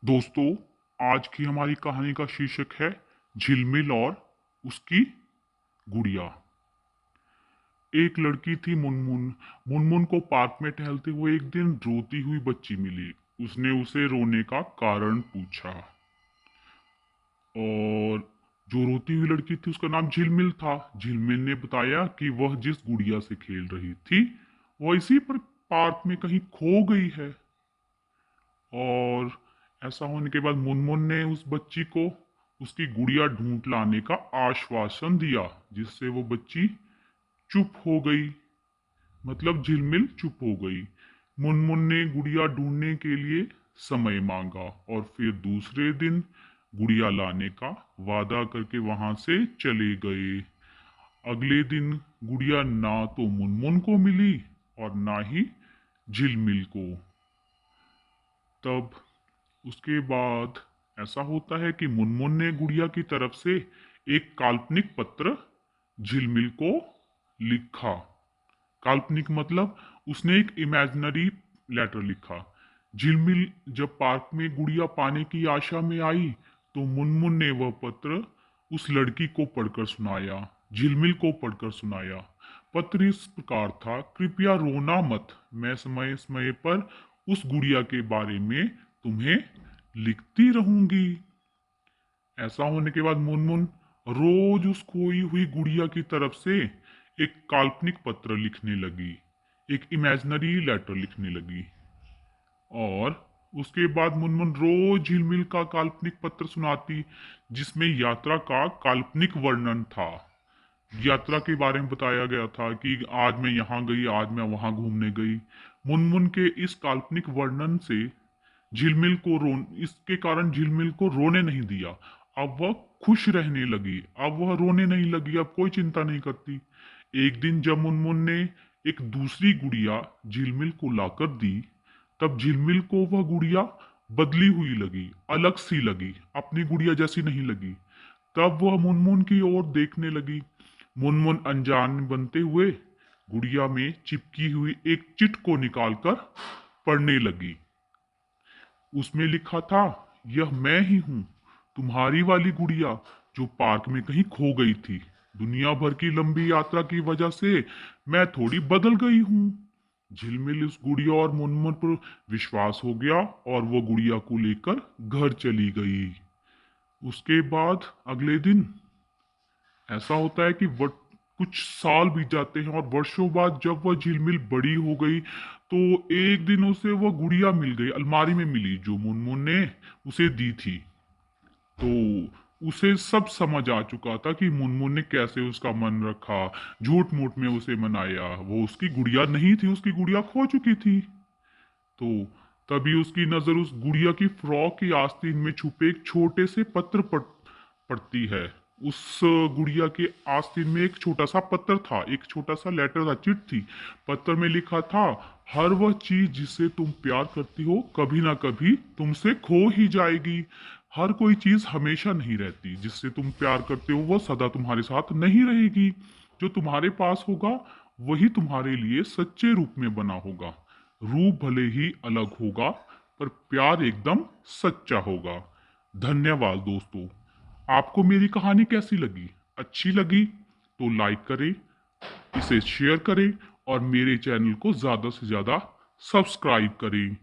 दोस्तों, आज की हमारी कहानी का शीर्षक है झिलमिल और उसकी गुड़िया। एक लड़की थी मुनमुन। मुनमुन को पार्क में टहलते हुए एक दिन रोती हुई बच्ची मिली। उसने उसे रोने का कारण पूछा और जो रोती हुई लड़की थी उसका नाम झिलमिल था। झिलमिल ने बताया कि वह जिस गुड़िया से खेल रही थी वह इसी पर पार्क में कहीं खो गई है। और ऐसा होने के बाद मुनमुन ने उस बच्ची को उसकी गुड़िया ढूंढ लाने का आश्वासन दिया, जिससे वो बच्ची चुप हो गई। मतलब झिलमिल चुप हो गई। मुनमुन ने गुड़िया ढूंढने के लिए समय मांगा और फिर दूसरे दिन गुड़िया लाने का वादा करके वहां से चले गए। अगले दिन गुड़िया ना तो मुनमुन को मिली और ना ही झिलमिल को। तब उसके बाद ऐसा होता है कि मुनमुन ने गुड़िया की तरफ से एक काल्पनिक पत्र झिलमिल को लिखा। काल्पनिक मतलब उसने एक इमेजिनरी लेटर लिखा। झिलमिल जब पार्क में गुड़िया पाने की आशा में आई तो मुनमुन ने वह पत्र उस लड़की को पढ़कर सुनाया, झिलमिल को पढ़कर सुनाया। पत्र इस प्रकार था: कृपया रोना मत, मैं समय समय पर उस गुड़िया के बारे में तुम्हें लिखती रहूंगी। ऐसा होने के बाद मुनमुन रोज उस खोई हुई गुड़िया की तरफ से एक काल्पनिक पत्र लिखने लगी, एक इमेजिनरी लेटर लिखने लगी। और उसके बाद मुनमुन रोज झिलमिल का काल्पनिक पत्र सुनाती, जिसमें यात्रा का काल्पनिक वर्णन था। यात्रा के बारे में बताया गया था कि आज मैं यहाँ गई, आज मैं वहां घूमने गई। मुनमुन के इस काल्पनिक वर्णन से झिलमिल को इसके कारण झिलमिल को रोने नहीं दिया। अब वह खुश रहने लगी, अब वह रोने नहीं लगी, अब कोई चिंता नहीं करती। एक दिन जब मुनमुन ने एक दूसरी गुड़िया झिलमिल को लाकर दी, तब झिलमिल को वह गुड़िया बदली हुई लगी, अलग सी लगी, अपनी गुड़िया जैसी नहीं लगी। तब वह मुनमुन की ओर देखने लगी। मुनमुन अनजान बनते हुए गुड़िया में चिपकी हुई एक चिट को निकालकर पढ़ने लगी। उसमें लिखा था, यह मैं ही हूं, तुम्हारी वाली गुड़िया जो पार्क में कहीं खो गई थी। दुनिया भर की लंबी यात्रा की वजह से मैं थोड़ी बदल गई हूं। झिलमिल उस गुड़िया और मुनमुन पर विश्वास हो गया और वो गुड़िया को लेकर घर चली गई। उसके बाद अगले दिन ऐसा होता है कि कुछ साल बीत जाते हैं और वर्षों बाद जब वह झिलमिल बड़ी हो गई तो एक दिन उसे वह गुड़िया मिल गई, अलमारी में मिली, जो मुनमुन ने उसे दी थी। तो उसे सब समझ आ चुका था कि मुनमुन ने कैसे उसका मन रखा, झूठ मूठ में उसे मनाया। वो उसकी गुड़िया नहीं थी, उसकी गुड़िया खो चुकी थी। तो तभी उसकी नजर उस गुड़िया की फ्रॉक की आस्तीन में छुपे एक छोटे से पत्र पर पड़ती है। उस गुड़िया के आस्तीन में एक छोटा सा पत्र था, एक छोटा सा लेटर था, चिट थी। पत्र में लिखा था, हर वह चीज जिससे तुम प्यार करती हो कभी ना कभी तुमसे खो ही जाएगी। हर कोई चीज हमेशा नहीं रहती, जिससे तुम प्यार करते हो वह सदा तुम्हारे साथ नहीं रहेगी। जो तुम्हारे पास होगा वही तुम्हारे लिए सच्चे रूप में बना होगा। रूप भले ही अलग होगा पर प्यार एकदम सच्चा होगा। धन्यवाद दोस्तों। आपको मेरी कहानी कैसी लगी? अच्छी लगी तो लाइक करें, इसे शेयर करें और मेरे चैनल को ज्यादा से ज्यादा सब्सक्राइब करें।